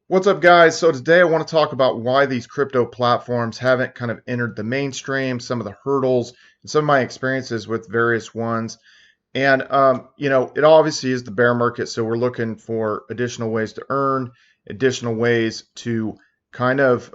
What's up, guys? So today I want to talk about why these crypto platforms haven't kind of entered the mainstream, some of the hurdles, and some of my experiences with various ones. And it obviously is the bear market, so we're looking for additional ways to earn, additional ways to kind of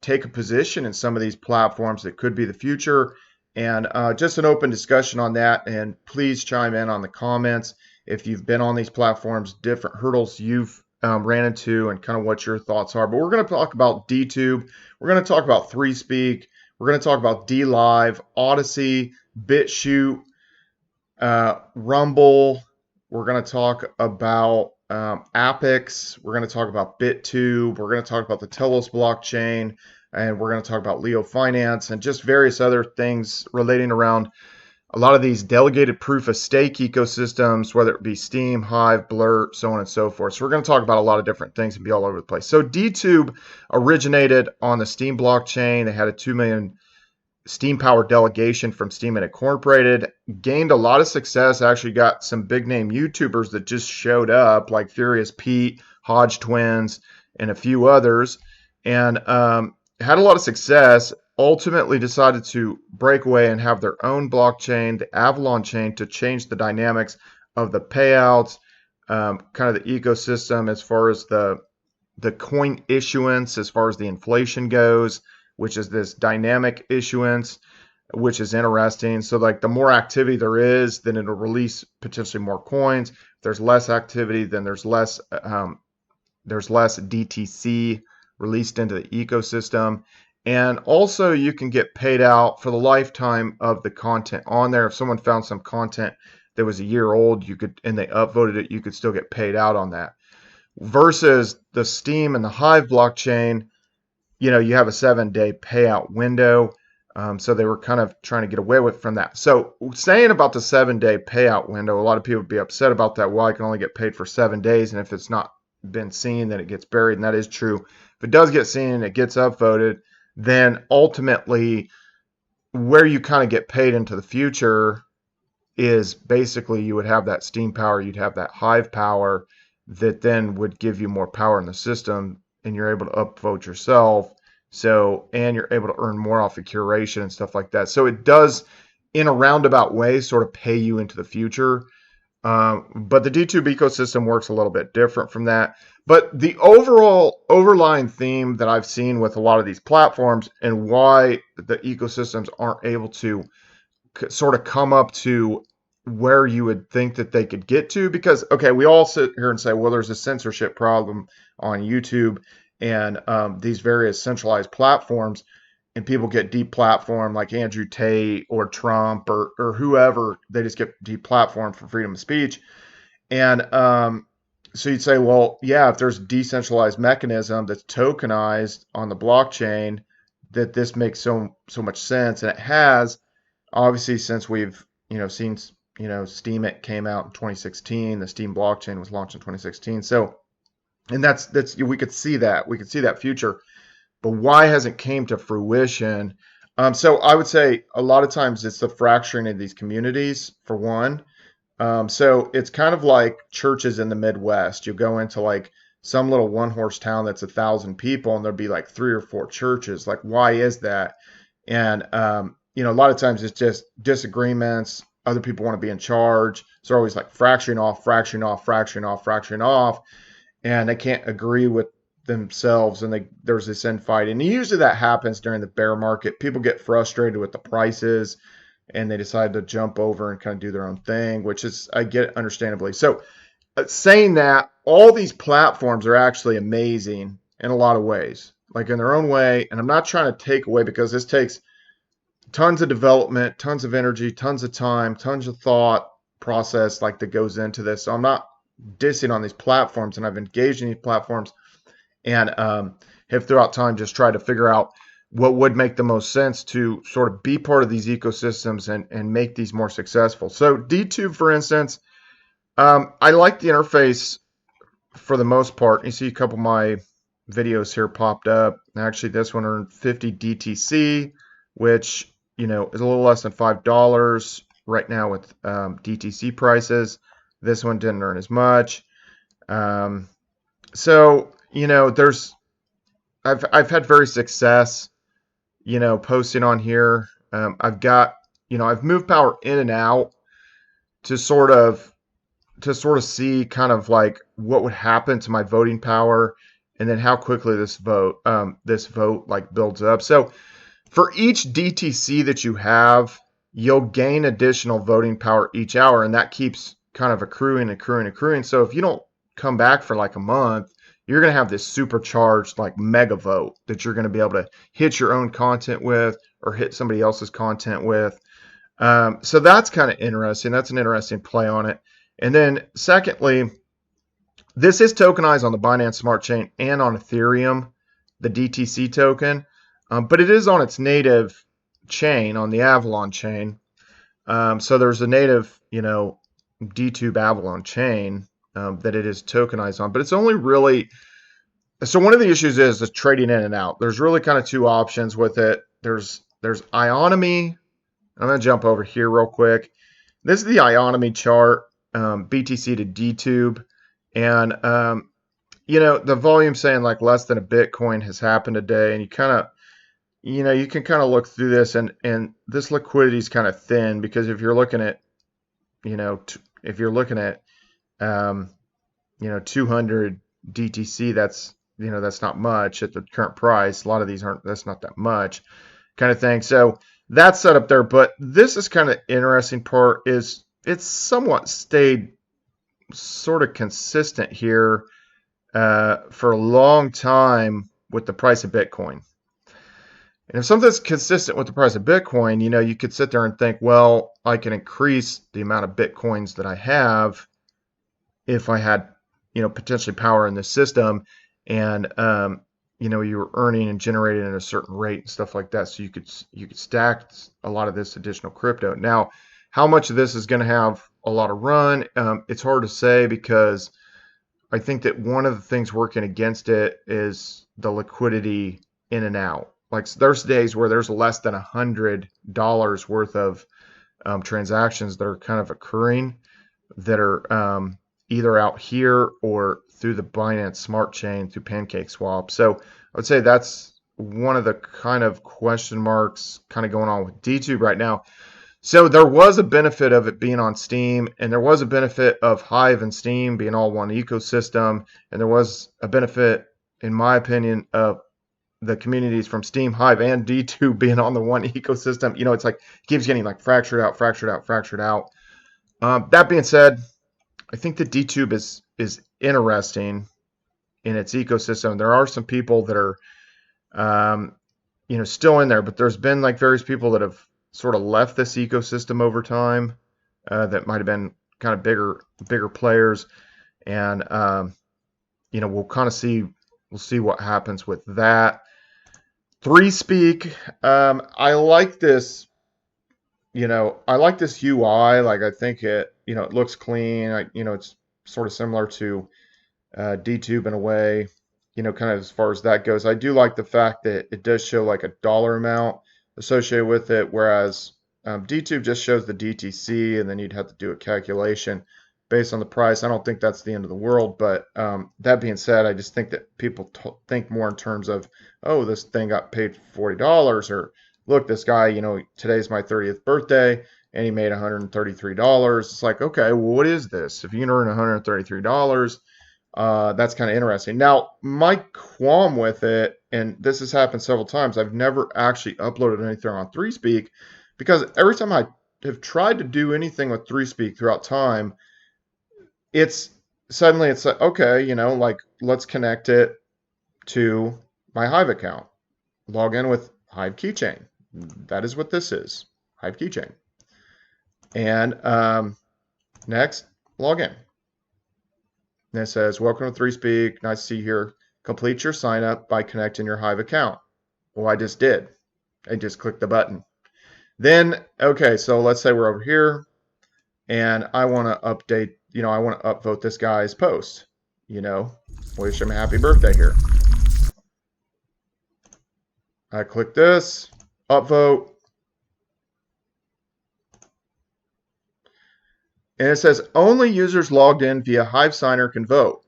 take a position in some of these platforms that could be the future, and just an open discussion on that. And please chime in on the comments if you've been on these platforms, different hurdles you've ran into, and kind of what your thoughts are. But we're going to talk about DTube. We're going to talk about 3Speak. We're going to talk about DLive, Odysee, BitChute, Rumble. We're going to talk about Appics. We're going to talk about BitTube. We're going to talk about the Telos blockchain, and we're going to talk about Leo Finance and just various other things relating around a lot of these delegated proof of stake ecosystems, whether it be Steem, Hive, Blur, so on and so forth. So we're going to talk about a lot of different things and be all over the place. So DTube originated on the Steem blockchain. They had a 2 million Steem powered delegation from Steem Incorporated, gained a lot of success, actually got some big name YouTubers that just showed up, like Furious Pete, Hodge Twins, and a few others, and had a lot of success. Ultimately decided to break away and have their own blockchain, the Avalon chain, to change the dynamics of the payouts, kind of the ecosystem as far as the coin issuance, as far as the inflation goes, which is this dynamic issuance, which is interesting. So like the more activity there is, then it'll release potentially more coins. If there's less activity, then there's less DTC released into the ecosystem. And also you can get paid out for the lifetime of the content on there. If someone found some content that was a year old, and they upvoted it, you could still get paid out on that. Versus the Steem and the Hive blockchain, you have a 7-day payout window. So they were kind of trying to get away from that. So saying about the 7-day payout window, a lot of people would be upset about that. Well, I can only get paid for 7 days, and if it's not been seen, then it gets buried, and that is true. If it does get seen and it gets upvoted, then ultimately where you kind of get paid into the future is basically you would have that Steem power, you'd have that Hive power that then would give you more power in the system, and you're able to upvote yourself. So, and you're able to earn more off of curation and stuff like that. So it does, in a roundabout way, sort of pay you into the future. But the DTube ecosystem works a little bit different from that. But the overall overlying theme that I've seen with a lot of these platforms and why the ecosystems aren't able to sort of come up to where you would think that they could get to, because, okay, we all sit here and say, well, there's a censorship problem on YouTube and these various centralized platforms, and people get deplatformed, like Andrew Tate or Trump or whoever. They just get deplatformed for freedom of speech. And so you'd say, well, yeah, if there's a decentralized mechanism that's tokenized on the blockchain, that this makes so much sense. And it has, obviously, since we've seen Steem, it came out in 2016. The Steem blockchain was launched in 2016. So, and that's we could see that future. But why hasn't came to fruition? So I would say a lot of times it's the fracturing of these communities, for one. So it's kind of like churches in the Midwest. You go into like some little one-horse town that's 1,000 people, and there'll be like 3 or 4 churches. Like, why is that? And a lot of times it's just disagreements. Other people want to be in charge. So they're always like fracturing off, and they can't agree with themselves, and there's this infight. And usually that happens during the bear market. People get frustrated with the prices, and they decide to jump over and kind of do their own thing, which is, I get, understandably. So saying that, all these platforms are actually amazing in a lot of ways, like in their own way. And I'm not trying to take away, because this takes tons of development, tons of energy, tons of time, tons of thought process like that goes into this. So I'm not dissing on these platforms, and I've engaged in these platforms and have throughout time just tried to figure out what would make the most sense to sort of be part of these ecosystems and make these more successful. So DTube, for instance, I like the interface for the most part. You see a couple of my videos here popped up. Actually, this one earned 50 DTC, which is a little less than $5 right now with DTC prices. This one didn't earn as much. So you know, I've had very success, you know, posting on here. I've got, you know, I've moved power in and out to sort of see kind of like what would happen to my voting power, and then how quickly this vote like builds up. So for each DTC that you have, you'll gain additional voting power each hour, and that keeps kind of accruing. So if you don't come back for like a month, you're going to have this supercharged like mega vote that you're going to be able to hit your own content with or hit somebody else's content with. So that's kind of interesting. That's an interesting play on it. And then secondly, this is tokenized on the Binance Smart Chain and on Ethereum, the DTC token, but it is on its native chain, on the Avalon chain. So there's a native, you know, DTube Avalon chain that it is tokenized on, but it's only really. So one of the issues is the trading in and out. There's really kind of two options with it. There's Ionomy. I'm going to jump over here real quick. This is the Ionomy chart, BTC to DTube. And, you know, the volume saying like less than a Bitcoin has happened today. And you kind of, you know, you can kind of look through this, and this liquidity is kind of thin, because if you're looking at, you know, if you're looking at, you know, 200 DTC, that's, you know, that's not much at the current price. A lot of these aren't, that's not that much kind of thing. So that's set up there. But this is kind of interesting part is it's somewhat stayed sort of consistent here for a long time with the price of Bitcoin. And if something's consistent with the price of Bitcoin, you know, you could sit there and think, well, I can increase the amount of Bitcoins that I have if I had, you know, potentially power in the system, and you know, you were earning and generating at a certain rate and stuff like that. So you could stack a lot of this additional crypto. Now, how much of this is going to have a lot of run? It's hard to say, because I think that one of the things working against it is the liquidity in and out. Like there's days where there's less than $100 worth of transactions that are kind of occurring that are either out here or through the Binance Smart Chain through PancakeSwap. So I would say that's one of the kind of question marks kind of going on with DTube right now. So there was a benefit of it being on Steam, and there was a benefit of Hive and Steam being all one ecosystem, and there was a benefit, in my opinion, of the communities from Steam, Hive, and DTube being on the one ecosystem. You know, it's like it keeps getting like fractured out. That being said, I think that DTube is interesting in its ecosystem. There are some people that are, you know, still in there, but there's been like various people that have sort of left this ecosystem over time that might have been kind of bigger players, and you know, we'll see what happens with that. 3Speak, I like this. You know, I like this UI. Like, I think it, you know, it looks clean. You know, it's sort of similar to DTube in a way, you know, kind of as far as that goes. I do like the fact that it does show like a dollar amount associated with it, whereas DTube just shows the DTC, and then you'd have to do a calculation based on the price. I don't think that's the end of the world, but that being said, I just think that people think more in terms of, oh, this thing got paid $40, or look, this guy, you know, today's my 30th birthday and he made $133. It's like, okay, well, what is this? If you can earn $133, that's kind of interesting. Now, my qualm with it, and this has happened several times, I've never actually uploaded anything on 3Speak, because every time I have tried to do anything with 3Speak throughout time, it's like, okay, you know, like, let's connect it to my Hive account. Log in with Hive Keychain. That is what this is, Hive Keychain. And next, log in. And it says, welcome to 3Speak. Nice to see you here. Complete your sign up by connecting your Hive account. Well, I just did. I just clicked the button. Then, okay, so let's say we're over here, and I want to update, you know, I want to upvote this guy's post. You know, wish him a happy birthday here. I click this, upvote. And it says only users logged in via Hive Signer can vote.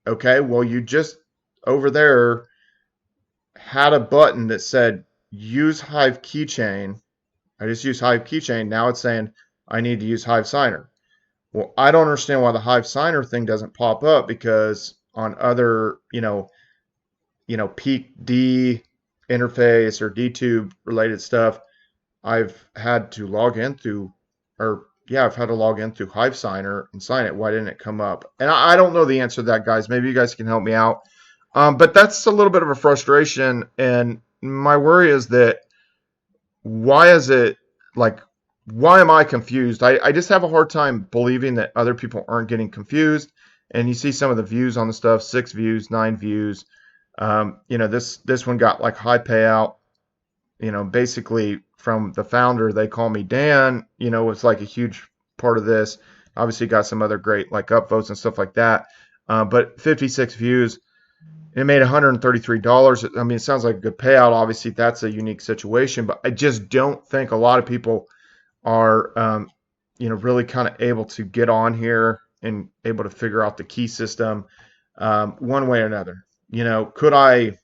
Okay, well, you just over there had a button that said use Hive keychain. I just use Hive keychain. Now it's saying I need to use Hive signer. Well, I don't understand why the Hive signer thing doesn't pop up, because on other, Peak D interface or DTube related stuff, I've had to log in through, I've had to log in through Hive signer and sign it. Why didn't it come up? And I don't know the answer to that, guys. Maybe you guys can help me out. But that's a little bit of a frustration. And my worry is that why is it like, why am I confused? I just have a hard time believing that other people aren't getting confused. And you see some of the views on the stuff, 6 views, 9 views. This one got like high payout. Basically from the founder, they call me Dan, it's like a huge part of this. Obviously got some other great like upvotes and stuff like that. But 56 views. It made $133. I mean, it sounds like a good payout. Obviously, that's a unique situation, but I just don't think a lot of people are, really kind of able to get on here and able to figure out the key system one way or another. Could I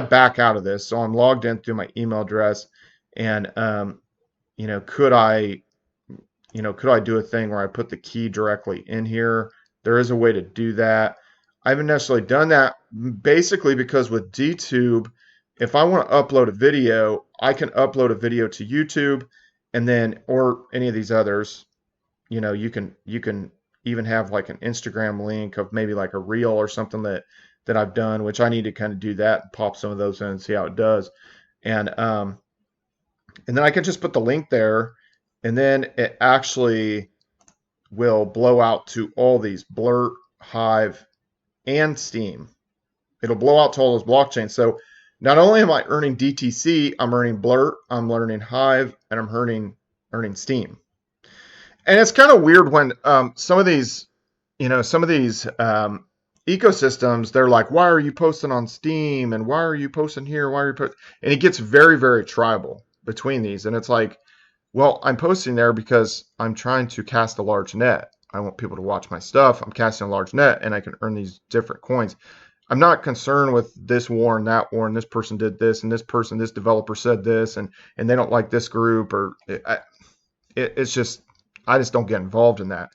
back out of this? So I'm logged in through my email address, and could I do a thing where I put the key directly in here? There is a way to do that. I haven't necessarily done that, basically because with DTube, if I want to upload a video, I can upload a video to YouTube, and then, or any of these others, you can even have like an Instagram link of maybe like a reel or something that I've done, which I need to kind of do that and pop some of those in and see how it does. And then I can just put the link there, and then it actually will blow out to all these Blurt, Hive, and Steam. It'll blow out to all those blockchains. So not only am I earning DTC, I'm earning Blurt, I'm earning Hive, and I'm earning Steam. And it's kind of weird when some of these ecosystems, they're like, why are you posting on Steam, and why are you posting here, why are you posting? And it gets very, very tribal between these. And it's like, well, I'm posting there because I'm trying to cast a large net. I want people to watch my stuff. I'm casting a large net, and I can earn these different coins. I'm not concerned with this war and that war, and this person did this, and this developer said this, and they don't like this group, or it's just, I just don't get involved in that.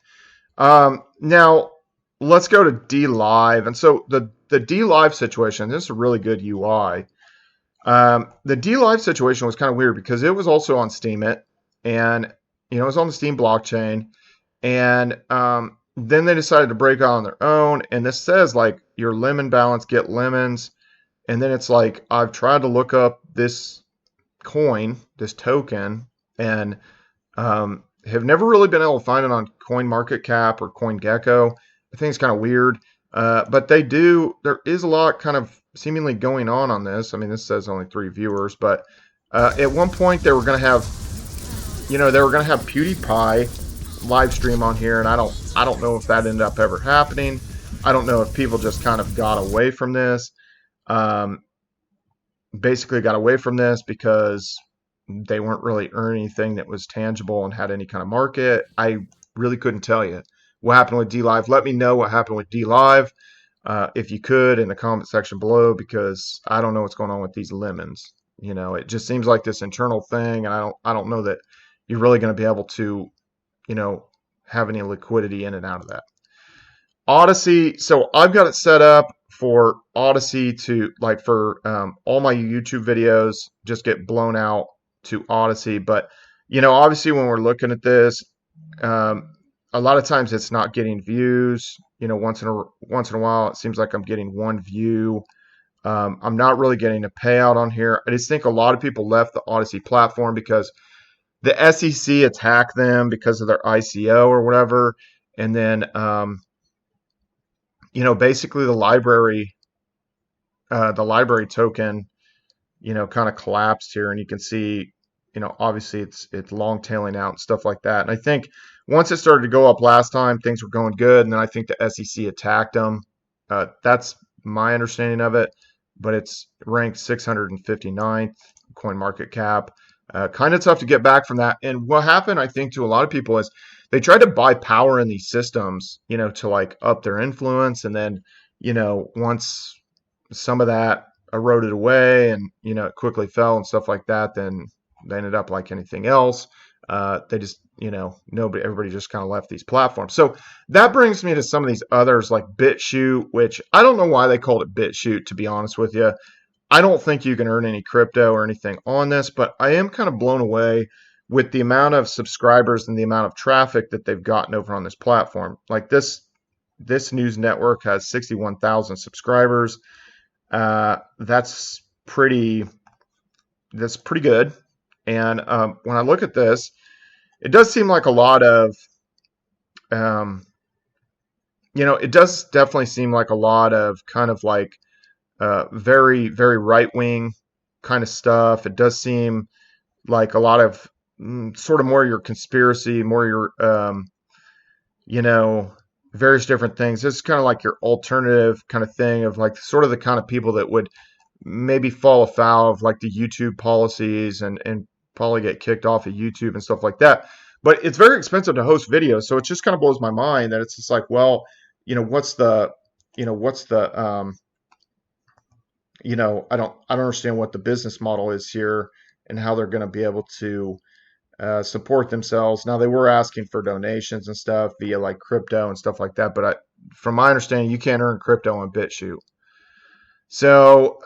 Now, let's go to DLive. And so the DLive situation, this is a really good UI. The DLive situation was kind of weird because it was also on Steemit, and it was on the Steam blockchain. And then they decided to break out on their own. And this says like your lemon balance, get lemons. And then it's like, I've tried to look up this coin, this token, and have never really been able to find it on CoinMarketCap or CoinGecko. I think it's kind of weird. But there is a lot kind of seemingly going on this. I mean, this says only 3 viewers, but at one point they were going to have, PewDiePie live stream on here, and I don't know if that ended up ever happening. I don't know if people just kind of got away from this. Basically got away from this because they weren't really earning anything that was tangible and had any kind of market. I really couldn't tell you what happened with DLive. Let me know what happened with DLive, if you could, in the comment section below, because I don't know what's going on with these lemons. It just seems like this internal thing, and I don't know that you're really going to be able to, have any liquidity in and out of that. Odysee, so I've got it set up for Odysee to, like, for all my YouTube videos just get blown out to Odysee. But obviously when we're looking at this, a lot of times it's not getting views. Once in a while it seems like I'm getting 1 view. I'm not really getting a payout on here. I just think a lot of people left the Odysee platform because the SEC attacked them because of their ICO or whatever. And then basically the library token, kind of collapsed here, and you can see, obviously it's long tailing out and stuff like that. And I think once it started to go up last time, things were going good, and then I think the SEC attacked them. That's my understanding of it, but it's ranked 659th CoinMarketCap. Kind of tough to get back from that. And what happened, I think, to a lot of people is they tried to buy power in these systems, to like up their influence, and then once some of that eroded away and, it quickly fell and stuff like that, then they ended up like anything else. They just, everybody just kind of left these platforms. So that brings me to some of these others like BitChute, which I don't know why they called it BitChute, to be honest with you. I don't think you can earn any crypto or anything on this, but I am kind of blown away with the amount of subscribers and the amount of traffic that they've gotten over on this platform. Like this news network has 61,000 subscribers. That's pretty good. And when I look at this, it does seem like a lot of, it does definitely seem like a lot of kind of like very, very right wing kind of stuff. It does seem like a lot of sort of more your conspiracy, more your, various different things. This is kind of like your alternative kind of thing of like sort of the kind of people that would maybe fall afoul of like the YouTube policies and probably get kicked off of YouTube and stuff like that. But it's very expensive to host videos, so it just kind of blows my mind that it's just like, well, what's the I don't understand what the business model is here and how they're going to be able to support themselves. Now they were asking for donations and stuff via like crypto and stuff like that, but from my understanding, you can't earn crypto on BitChute. So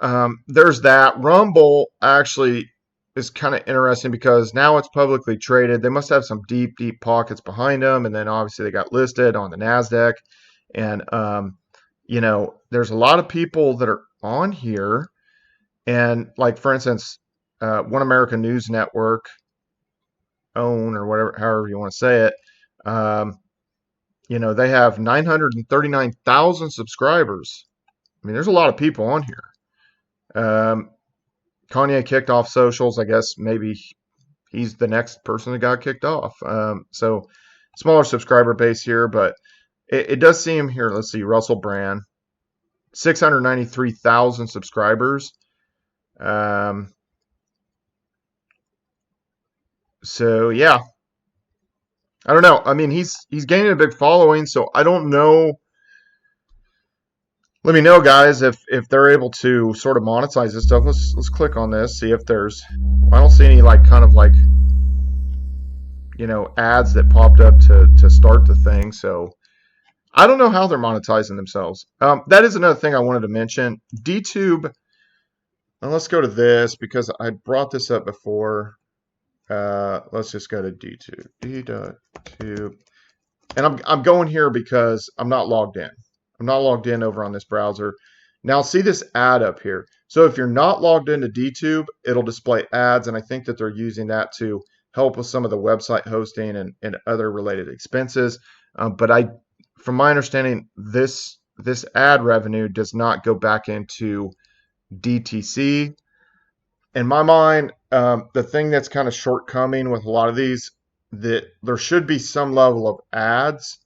there's that. Rumble actually is kind of interesting because now it's publicly traded. They must have some deep, deep pockets behind them, and then obviously they got listed on the NASDAQ. And there's a lot of people that are on here, and like for instance, One American News Network, OWN or whatever, however you want to say it. They have 939,000 subscribers. I mean, there's a lot of people on here. Kanye kicked off socials. I guess maybe he's the next person that got kicked off. So smaller subscriber base here, but it does seem here. Let's see, Russell Brand, 693,000 subscribers. So yeah, I don't know. I mean, he's gaining a big following, so I don't know. Let me know, guys, if they're able to sort of monetize this stuff. Let's click on this, see if there's. I don't see any like kind of like ads that popped up to start the thing. So I don't know how they're monetizing themselves. That is another thing I wanted to mention. DTube. And let's go to this because I brought this up before. Let's just go to DTube. DTube. And I'm going here because I'm not logged in. I'm not logged in over on this browser. Now see this ad up here. So if you're not logged into DTube, it'll display ads, and I think that they're using that to help with some of the website hosting and other related expenses. But from my understanding, this ad revenue does not go back into DTC. In my mind, the thing that's kind of shortcoming with a lot of these, that there should be some level of ads.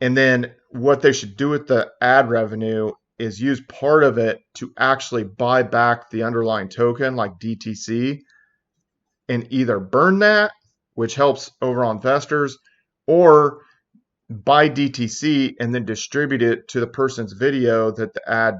And then what they should do with the ad revenue is use part of it to actually buy back the underlying token like DTC and either burn that, which helps overall investors, or buy DTC and then distribute it to the person's video that the ad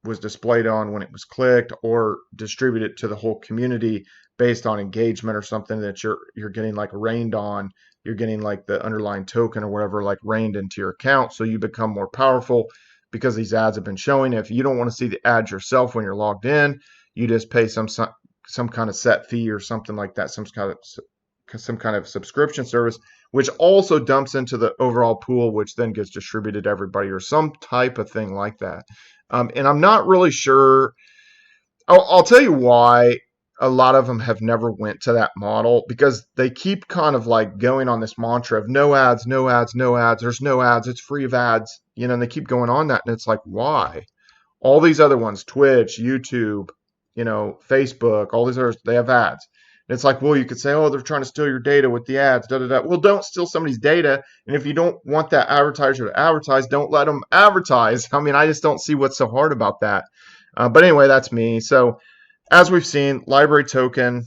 was displayed on when it was clicked, or distribute it to the whole community based on engagement or something that you're getting like rained on. You're getting like the underlying token or whatever like rained into your account, so you become more powerful because these ads have been showing. If you don't want to see the ads yourself when you're logged in, you just pay some kind of set fee or something like that, some kind of subscription service, which also dumps into the overall pool, which then gets distributed to everybody or some type of thing like that. And I'm not really sure. I'll tell you why a lot of them have never went to that model, because they keep kind of like going on this mantra of no ads, no ads, no ads. There's no ads. It's free of ads, and they keep going on that. And it's like, why? All these other ones, Twitch, YouTube, Facebook, all these others, they have ads. And it's like, well, you could say, oh, they're trying to steal your data with the ads, da, da, da. Well, don't steal somebody's data. And if you don't want that advertiser to advertise, don't let them advertise. I mean, I just don't see what's so hard about that. But anyway, that's me. So as we've seen, library token,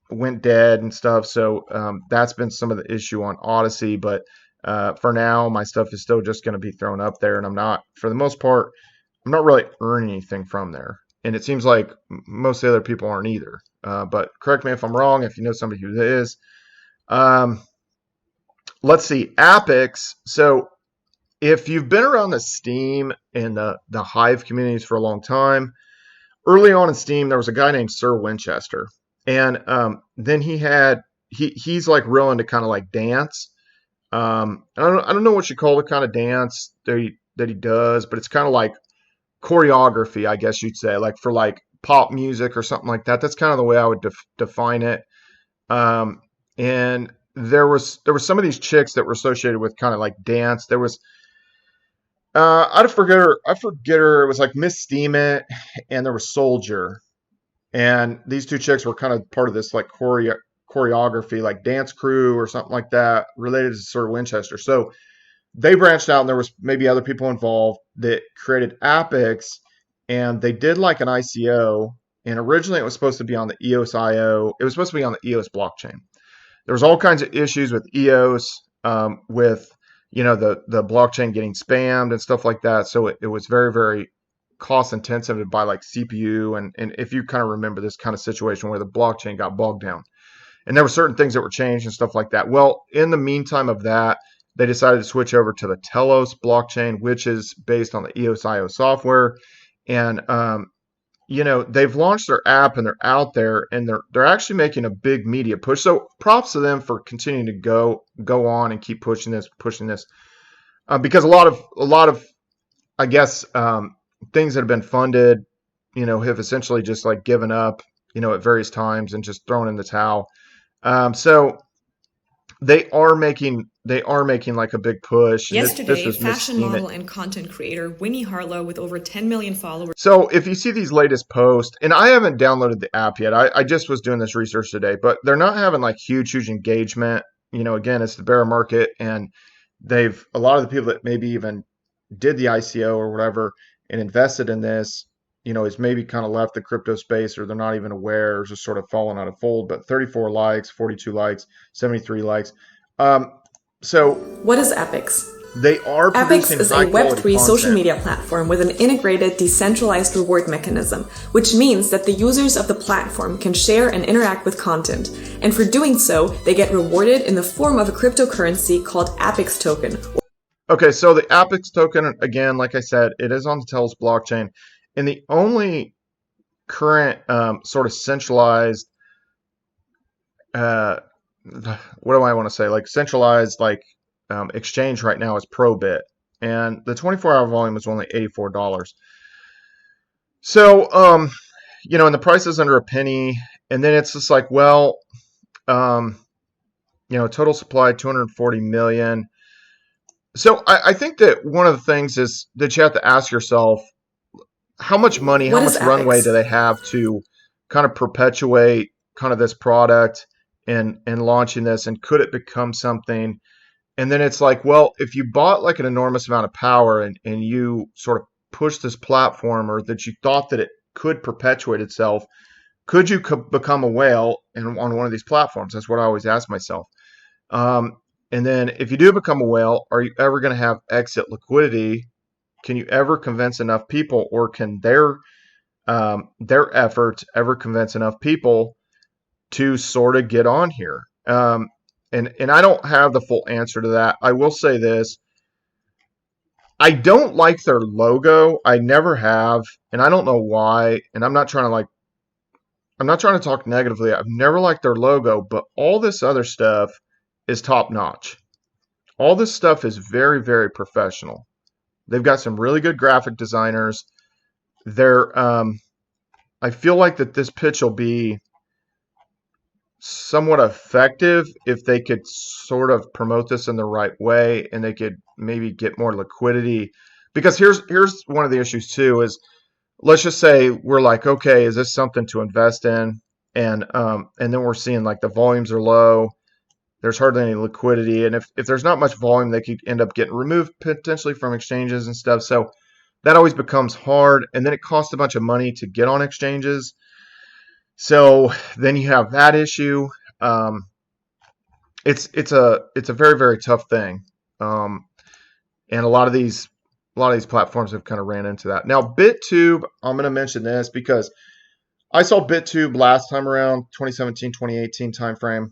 went dead and stuff. So that's been some of the issue on Odysee. But For now, my stuff is still just going to be thrown up there, and for the most part, I'm not really earning anything from there. And it seems like most of the other people aren't either. But correct me if I'm wrong, if you know somebody who is. Um, let's see, Appics. So if you've been around the Steam and the Hive communities for a long time, early on in Steam, there was a guy named Sir Winchester. And then he's like real into kind of like dance. I don't know what you call the kind of dance that he does, but it's kind of like choreography, I guess you'd say, like for like pop music or something like that. That's kind of the way I would define it. And there was some of these chicks that were associated with kind of like dance. There was I forget her. It was like Miss Steamit, and there was Soldier, and these two chicks were kind of part of this like choreography, like dance crew or something like that, related to Sir Winchester. So they branched out, and there was maybe other people involved that created Appics, and they did like an ICO. And originally, it was supposed to be on the EOS IO. It was supposed to be on the EOS blockchain. There was all kinds of issues with EOS, with the blockchain getting spammed and stuff like that. So it was very, very cost intensive to buy like CPU, and if you kind of remember this kind of situation where the blockchain got bogged down, and there were certain things that were changed and stuff like that. Well, in the meantime of that, they decided to switch over to the Telos blockchain, which is based on the EOS IO software, and they've launched their app and they're out there, and they're actually making a big media push. So props to them for continuing to go on and keep pushing this, because a lot of I guess things that have been funded, have essentially just like given up, at various times and just thrown in the towel. So they are making like a big push. Yesterday, fashion model and content creator Winnie Harlow, with over 10 million followers. So if you see these latest posts, and I haven't downloaded the app yet, I just was doing this research today, but they're not having like huge engagement. Again, it's the bear market, and a lot of the people that maybe even did the ICO or whatever and invested in this, is maybe kind of left the crypto space, or they're not even aware, or just sort of fallen out of fold. But 34 likes, 42 likes, 73 likes. So what is Appics? They are Appics is a Web3 social media platform with an integrated decentralized reward mechanism, which means that the users of the platform can share and interact with content. And for doing so, they get rewarded in the form of a cryptocurrency called Appics token. Okay, so the Appics token, again, like I said, it is on the Telos blockchain. And the only current sort of centralized, what do I want to say? Like centralized, like exchange right now is Probit, and the 24-hour volume is only $84. So, and the price is under a penny, and then it's just like, well, total supply 240 million. So I think that one of the things is that you have to ask yourself, how much money, how much runway do they have to kind of perpetuate kind of this product and launching this, and could it become something? And then it's like, well, if you bought like an enormous amount of power and you sort of pushed this platform, or that you thought that it could perpetuate itself, could you become a whale on one of these platforms? That's what I always ask myself. And then if you do become a whale, are you ever going to have exit liquidity? Can you ever convince enough people, or can their efforts ever convince enough people to sort of get on here? And I don't have the full answer to that. I will say this. I don't like their logo. I never have, and I don't know why. And I'm not trying to talk negatively. I've never liked their logo, but all this other stuff is top notch. All this stuff is very, very professional. They've got some really good graphic designers. I feel like that this pitch will be somewhat effective if they could sort of promote this in the right way, and they could maybe get more liquidity. Because here's one of the issues too, is let's just say we're like, okay, is this something to invest in? And then we're seeing like the volumes are low. There's hardly any liquidity. And if there's not much volume, they could end up getting removed potentially from exchanges and stuff. So that always becomes hard. And then it costs a bunch of money to get on exchanges. So then you have that issue. It's a very, very tough thing. And a lot of these platforms have kind of ran into that. Now, BitTube, I'm going to mention this because I saw BitTube last time around, 2017, 2018 timeframe,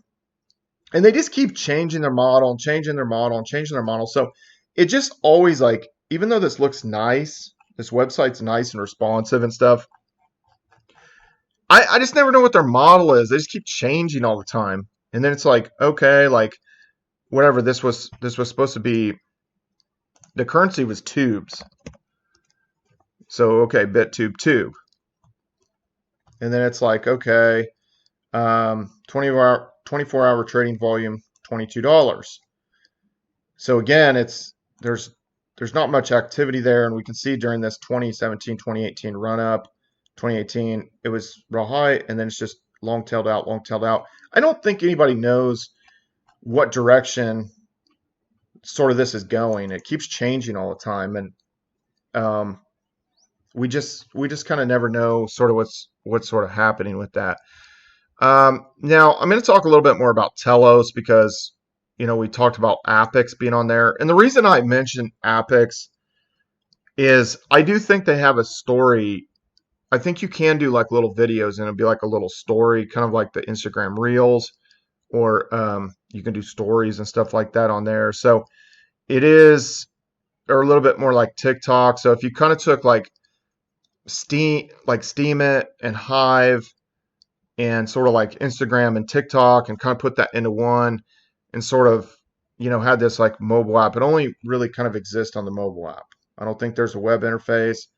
and they just keep changing their model and changing their model and changing their model. So it just always like, even though this looks nice, this website's nice and responsive and stuff, I just never know what their model is. They just keep changing all the time. And then it's like, okay, like whatever, this was supposed to be, the currency was tubes. So, okay, BitTube tube. And then it's like, okay, 24-hour trading volume, $22. So again, there's not much activity there, and we can see during this 2017, 2018 run up, 2018 it was real high, and then it's just long tailed out, long tailed out. I don't think anybody knows what direction sort of this is going. It keeps changing all the time, and we just kind of never know sort of what's sort of happening with that. Now I'm going to talk a little bit more about Telos because we talked about Appics being on there, and the reason I mentioned Appics is I do think they have a story. I think you can do like little videos and it'll be like a little story, kind of like the Instagram Reels, or you can do stories and stuff like that on there. So it is, or a little bit more like TikTok. So if you kind of took like Steemit and Hive and sort of like Instagram and TikTok and kind of put that into one and sort of, had this like mobile app. It only really kind of exists on the mobile app. I don't think there's a web interface.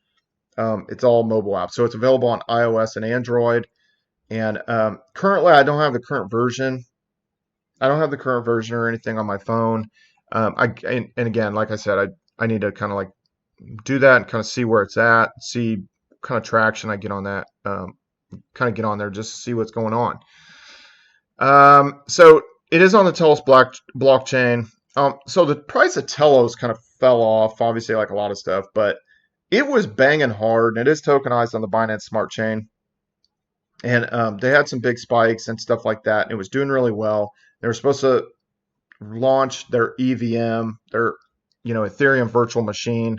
It's all mobile app. So it's available on iOS and Android. And currently I don't have the current version. I don't have the current version or anything on my phone. And again, like I said, I need to kind of like do that and kind of see where it's at, see kind of traction I get on that, kind of get on there just to see what's going on. So it is on the Telos blockchain. So the price of Telos kind of fell off, obviously, like a lot of stuff, but it was banging hard, and it is tokenized on the Binance Smart Chain. And they had some big spikes and stuff like that, and it was doing really well. They were supposed to launch their EVM, their Ethereum virtual machine,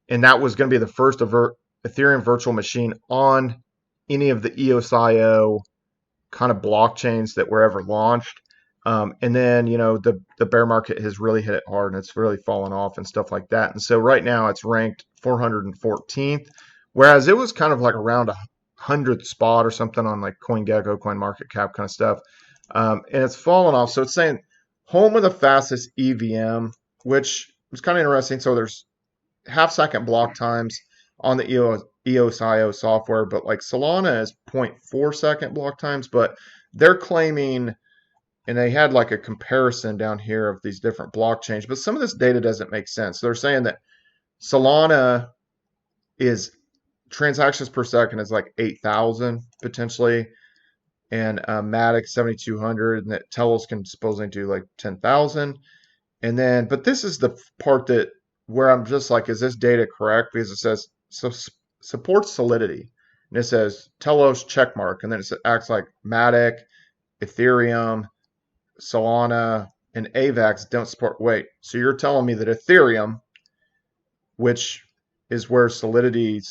and that was going to be the first Ethereum virtual machine on any of the EOS.io kind of blockchains that were ever launched. And then, the bear market has really hit it hard and it's really fallen off and stuff like that. And so right now it's ranked 414th, whereas it was kind of like around 100th spot or something on like CoinGecko, CoinMarketCap kind of stuff. And it's fallen off. So it's saying home of the fastest EVM, which was kind of interesting. So there's half-second block times on the EOS.io software, but like Solana is 0.4 second block times, but they're claiming, and they had like a comparison down here of these different blockchains, but some of this data doesn't make sense. So they're saying that Solana is transactions per second is like 8,000 potentially, and Matic 7,200, and that Telos can supposedly do like 10,000. And then, but this is the part that where I'm just like, is this data correct? Because it says supports Solidity, and it says Telos checkmark, and then it acts like Matic, Ethereum, Solana, and AVAX don't support. Wait, so you're telling me that Ethereum, which is where Solidity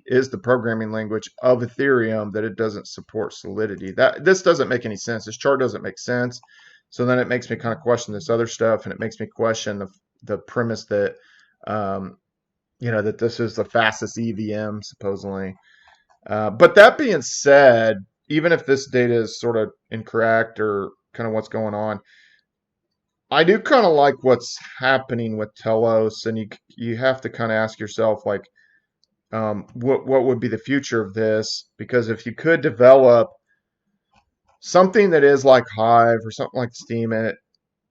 is the programming language of Ethereum, that it doesn't support Solidity? This doesn't make any sense. This chart doesn't make sense. So then it makes me kind of question this other stuff, and it makes me question the premise that that this is the fastest EVM supposedly. But that being said, even if this data is sort of incorrect or kind of what's going on, I do kind of like what's happening with Telos, and you have to kind of ask yourself, like, what would be the future of this? Because if you could develop something that is like Hive or something like Steemit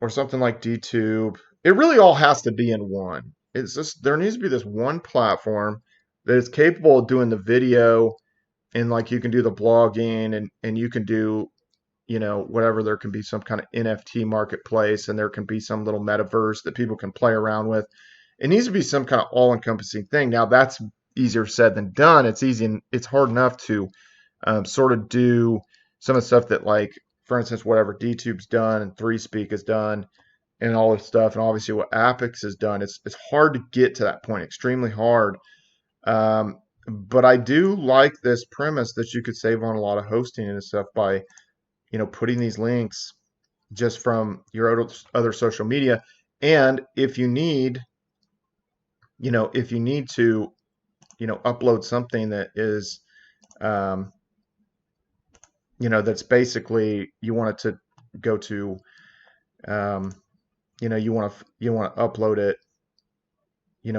or something like DTube, it really all has to be in one. It's just, there needs to be this one platform that is capable of doing the video, and like you can do the blogging, and you can do whatever. There can be some kind of NFT marketplace, and there can be some little metaverse that people can play around with. It needs to be some kind of all-encompassing thing. Now that's easier said than done. It's easy, and it's hard enough to sort of do some of the stuff that, like, for instance, whatever DTube's done and 3Speak has done, and all this stuff, and obviously what Appics has done, it's hard to get to that point, extremely hard. But I do like this premise that you could save on a lot of hosting and stuff by, putting these links just from your other social media. And if you need, to, upload something that is, that's basically you want it to go to, you want to upload it,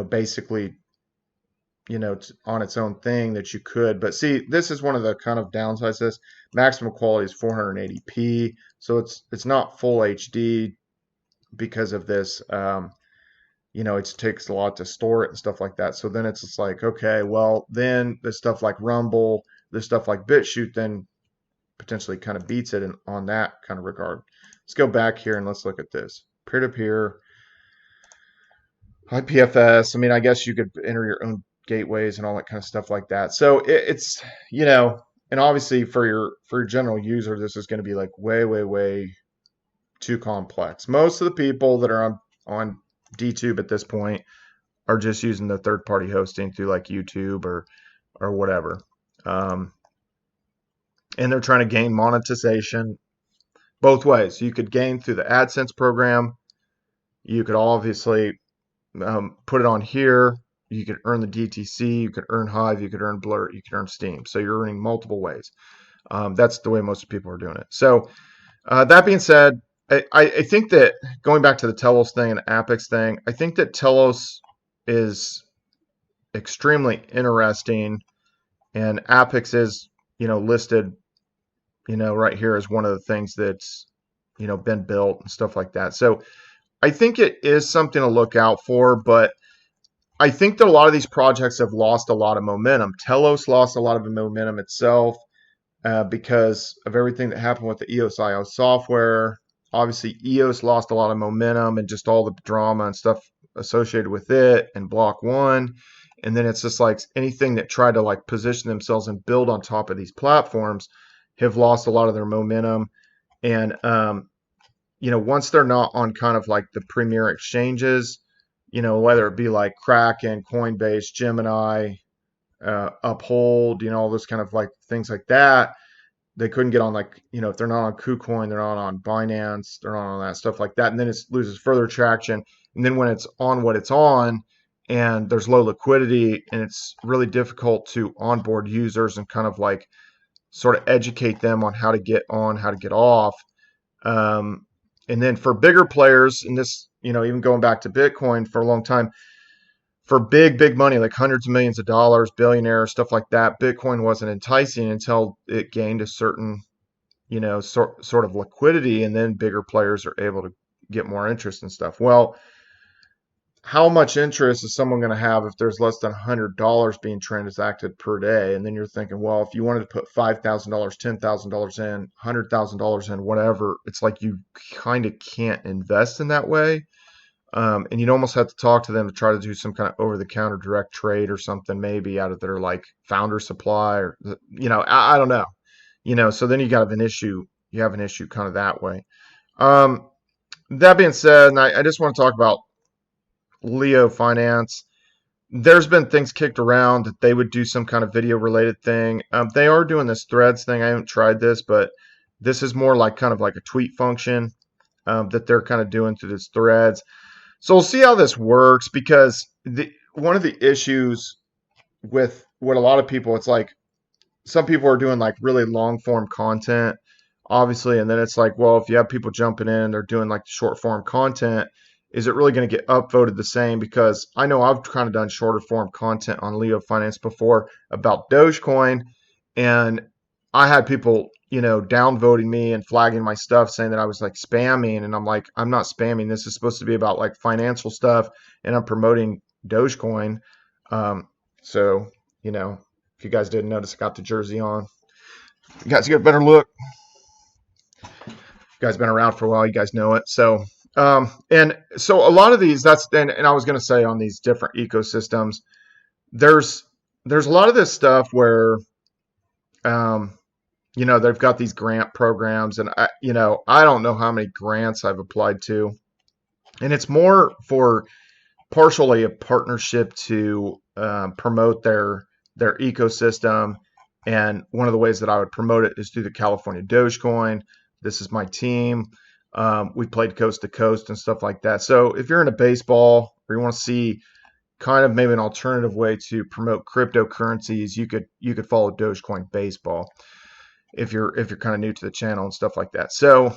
basically, on its own thing, that you could. But see, this is one of the kind of downsides to this. Maximum quality is 480p, so it's not full HD because of this. It takes a lot to store it and stuff like that. So then it's just like, okay, well, then the stuff like Rumble, the stuff like BitChute, then potentially kind of beats it on that kind of regard. Let's go back here and let's look at this. Peer-to-peer, IPFS. I mean, I guess you could enter your own gateways and all that kind of stuff like that. So it's, and obviously for your general user, this is going to be like way, way, way too complex. Most of the people that are on DTube at this point are just using the third-party hosting through like YouTube or whatever. And they're trying to gain monetization both ways. You could gain through the AdSense program. You could obviously put it on here. You could earn the DTC. You could earn Hive. You could earn Blur. You could earn Steam. So you're earning multiple ways. That's the way most people are doing it. So that being said, I think that going back to the Telos thing and the Appics thing, I think that Telos is extremely interesting, and Appics is, listed, right here as one of the things that's, been built and stuff like that. So I think it is something to look out for, but I think that a lot of these projects have lost a lot of momentum. Telos lost a lot of the momentum itself because of everything that happened with the EOS.io software. Obviously, EOS lost a lot of momentum and just all the drama and stuff associated with it and Block One. And then it's just like anything that tried to like position themselves and build on top of these platforms have lost a lot of their momentum. And, once they're not on kind of like the premier exchanges, whether it be like Kraken, Coinbase, Gemini, Uphold, all those kind of like things like that, they couldn't get on, like, if they're not on KuCoin, they're not on Binance, they're not on that stuff like that. And then it loses further traction. And then when it's on what it's on and there's low liquidity and it's really difficult to onboard users and kind of like sort of educate them on how to get on, how to get off. And then for bigger players, and this, even going back to Bitcoin for a long time, for big money, like hundreds of millions of dollars, billionaires, stuff like that, Bitcoin wasn't enticing until it gained a certain, sort of liquidity, and then bigger players are able to get more interest and stuff. Well, how much interest is someone going to have if there's less than $100 being transacted per day? And then you're thinking, well, if you wanted to put $5,000, $10,000 in, $100,000 in, whatever, it's like you kind of can't invest in that way. And you'd almost have to talk to them to try to do some kind of over-the-counter direct trade or something, maybe out of their like founder supply, or I don't know. So then you have an issue kind of that way. That being said, and I just want to talk about Leo Finance. There's been things kicked around that they would do some kind of video related thing. They are doing this threads thing. I haven't tried this, but this is more like kind of like a tweet function that they're kind of doing through this threads. So we'll see how this works, because one of the issues with what a lot of people, it's like some people are doing like really long form content, obviously, and then it's like, well, if you have people jumping in and they're doing like short form content, is it really going to get upvoted the same? Because I know I've kind of done shorter form content on Leo Finance before about Dogecoin, and I had people, downvoting me and flagging my stuff, saying that I was like spamming, and I'm like, I'm not spamming. This is supposed to be about like financial stuff, and I'm promoting Dogecoin. So, if you guys didn't notice, I got the jersey on. You guys get a better look. You guys been around for a while. You guys know it. So, and so a lot of these, and I was going to say on these different ecosystems, there's a lot of this stuff where, they've got these grant programs, and I don't know how many grants I've applied to. And it's more for partially a partnership to promote their ecosystem. And one of the ways that I would promote it is through the California Dogecoin. This is my team. We played coast to coast and stuff like that. So if you're into baseball or you want to see kind of maybe an alternative way to promote cryptocurrencies, you could follow Dogecoin Baseball if you're kind of new to the channel and stuff like that. So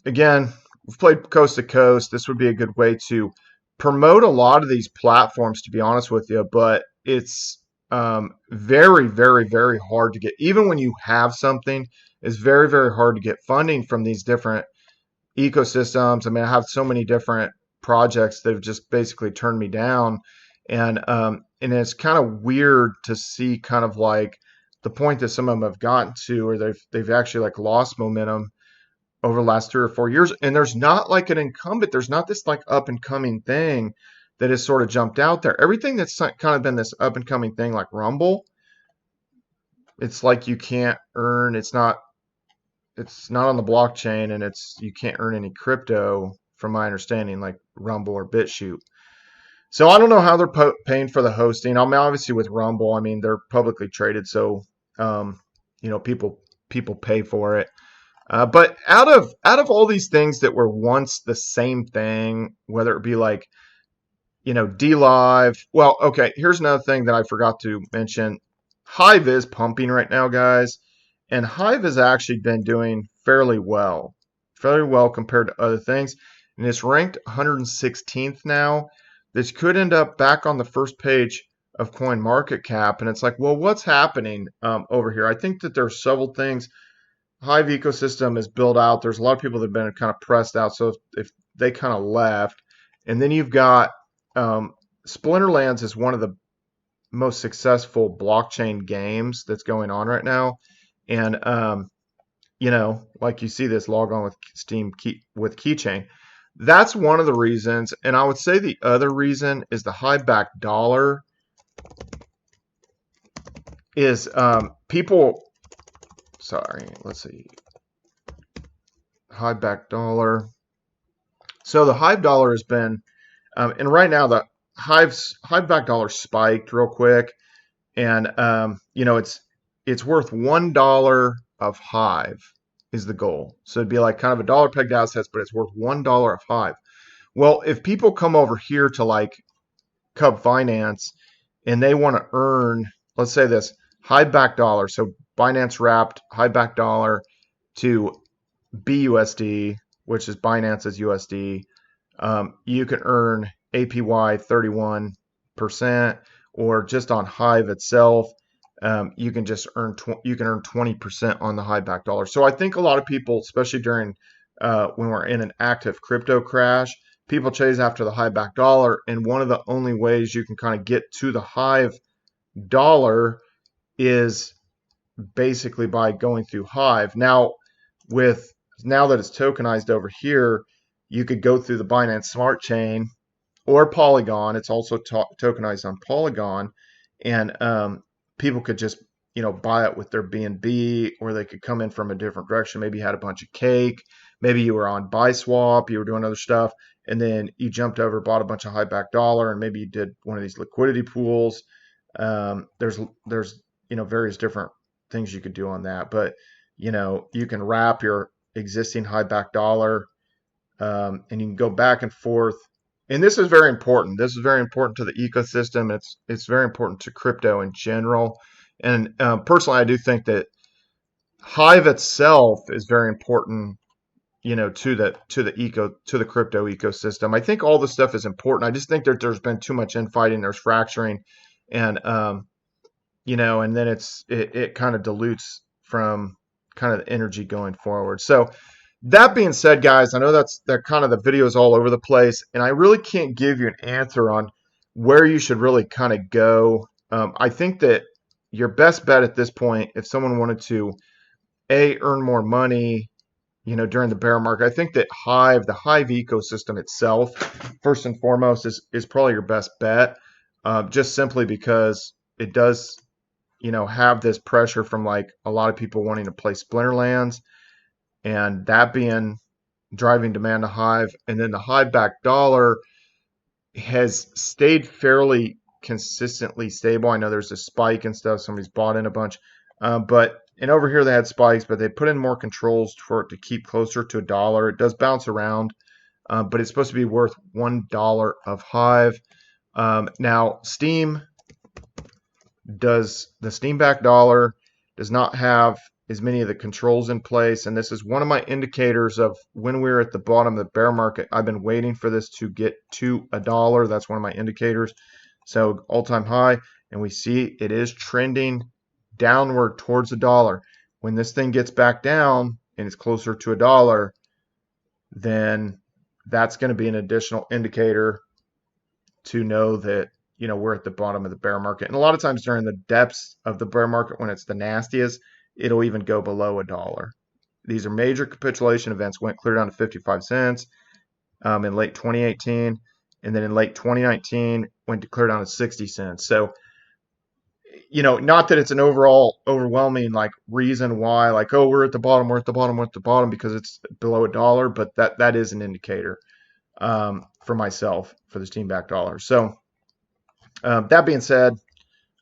again, we've played coast to coast. This would be a good way to promote a lot of these platforms, to be honest with you, but it's very, very, very hard to get. Even when you have something, it's very, very hard to get funding from these different ecosystems. I mean, I have so many different projects that have just basically turned me down, and it's kind of weird to see kind of like the point that some of them have gotten to, or they've actually like lost momentum over the last 3 or 4 years. And there's not like an incumbent. There's not this like up and coming thing that has sort of jumped out there. Everything that's kind of been this up and coming thing, like Rumble, it's like you can't earn. It's not on the blockchain, and you can't earn any crypto, from my understanding, like Rumble or BitChute. So I don't know how they're paying for the hosting. I mean, obviously with Rumble, I mean they're publicly traded, so um, people pay for it. But out of all these things that were once the same thing, whether it be like DLive. Well, okay, here's another thing that I forgot to mention. Hive is pumping right now, guys, and Hive has actually been doing fairly well compared to other things, and it's ranked 116th now. This could end up back on the first page of CoinMarketCap, and it's like, well, what's happening over here? I think that there's several things. Hive ecosystem is built out. There's a lot of people that have been kind of pressed out, so if they kind of left, and then you've got Splinterlands is one of the most successful blockchain games that's going on right now, and like you see this log on with Steam with Keychain. That's one of the reasons, and I would say the other reason is the high back dollar is people. Sorry, let's see. High back dollar. So the Hive dollar has been, and right now the Hive back dollar spiked real quick, and it's worth $1 of Hive is the goal. So it'd be like kind of a dollar pegged assets, but it's worth $1 of Hive. Well, if people come over here to like Cub Finance and they want to earn, let's say this Hive back dollar, so Binance wrapped Hive back dollar to BUSD, which is Binance's USD, you can earn APY 31%, or just on Hive itself, you can earn 20% on the Hive back dollar. So I think a lot of people, especially during when we're in an active crypto crash, people chase after the Hive back dollar, and one of the only ways you can kind of get to the Hive dollar is basically by going through Hive. Now that it's tokenized over here, you could go through the Binance Smart Chain or Polygon. It's also tokenized on Polygon, and people could just buy it with their BNB, or they could come in from a different direction. Maybe you had a bunch of cake, maybe you were on BuySwap, you were doing other stuff, and then you jumped over, bought a bunch of high back dollar, and maybe you did one of these liquidity pools. There's various different things you could do on that, but you can wrap your existing high back dollar, and you can go back and forth. And this is very important. This is very important to the ecosystem. It's very important to crypto in general. And personally, I do think that Hive itself is very important, to the crypto ecosystem. I think all this stuff is important. I just think that there's been too much infighting. There's fracturing, and and then it kind of dilutes from kind of the energy going forward. So that being said, guys, I know that kind of the video is all over the place, and I really can't give you an answer on where you should really kind of go. I think that your best bet at this point, if someone wanted to earn more money, during the bear market, I think that the Hive ecosystem itself, first and foremost, is probably your best bet, just simply because it does, have this pressure from like a lot of people wanting to play Splinterlands, and that being driving demand to Hive, and then the Hive backed dollar has stayed fairly consistently stable. I know there's a spike and stuff. Somebody's bought in a bunch, and over here they had spikes, but they put in more controls for it to keep closer to $1. It does bounce around, but it's supposed to be worth $1 of Hive. Now, Steam does the Steam backed dollar does not have as many of the controls in place, and this is one of my indicators of when we're at the bottom of the bear market. I've been waiting for this to get to $1. That's one of my indicators. So all-time high, and we see it is trending downward towards $1. When this thing gets back down and it's closer to $1, then that's going to be an additional indicator to know that, you know, we're at the bottom of the bear market. And a lot of times during the depths of the bear market, when it's the nastiest, it'll even go below $1. These are major capitulation events. Went clear down to 55 cents in late 2018, and then in late 2019 went to clear down to 60 cents. So, you know, not that it's an overall overwhelming like reason why, like, oh, we're at the bottom, we're at the bottom, we're at the bottom because it's below $1, but that is an indicator for myself for the Steam backed dollar. So that being said,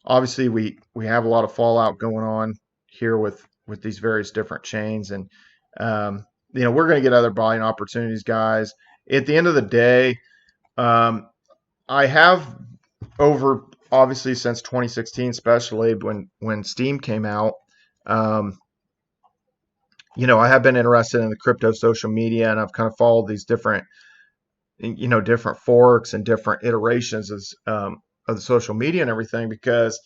obviously we have a lot of fallout going on here with these various different chains, and you know, we're going to get other buying opportunities, guys. At the end of the day, I have over, obviously since 2016, especially when Steam came out, you know, I have been interested in the crypto social media, and I've kind of followed these different, you know, different forks and different iterations of the social media and everything, because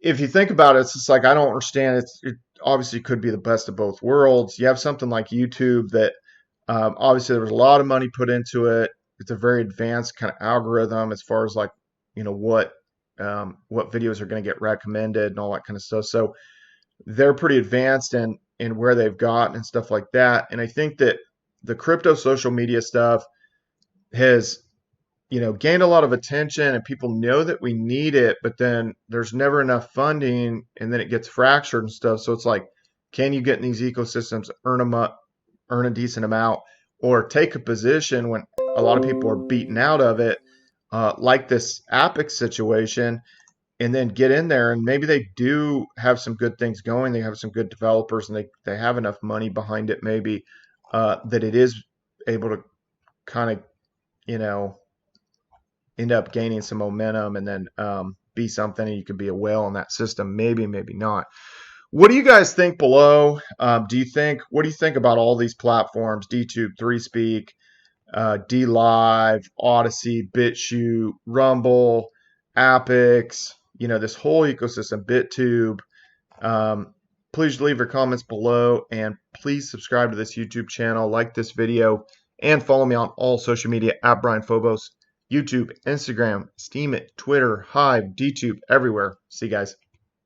if you think about it, it's just like, I don't understand. It obviously could be the best of both worlds. You have something like YouTube that obviously there was a lot of money put into it. It's a very advanced kind of algorithm as far as like, you know, what videos are going to get recommended and all that kind of stuff. So they're pretty advanced in where they've gotten and stuff like that. And I think that the crypto social media stuff has, you know, gained a lot of attention, and people know that we need it, but then there's never enough funding, and then it gets fractured and stuff. So it's like, can you get in these ecosystems, earn a decent amount, or take a position when a lot of people are beaten out of it, like this Appics situation, and then get in there, and maybe they do have some good things going. They have some good developers, and they have enough money behind it, maybe that it is able to kind of, you know, end up gaining some momentum, and then be something, and you could be a whale in that system. Maybe not. What do you guys think below? What do you think about all these platforms? DTube, 3Speak, DLive, Odysee, BitTube, Rumble, Appics, you know, this whole ecosystem, BitTube. Please leave your comments below, and please subscribe to this YouTube channel, like this video, and follow me on all social media at Brian Phobos. YouTube, Instagram, Steemit, Twitter, Hive, DTube, everywhere. See you guys.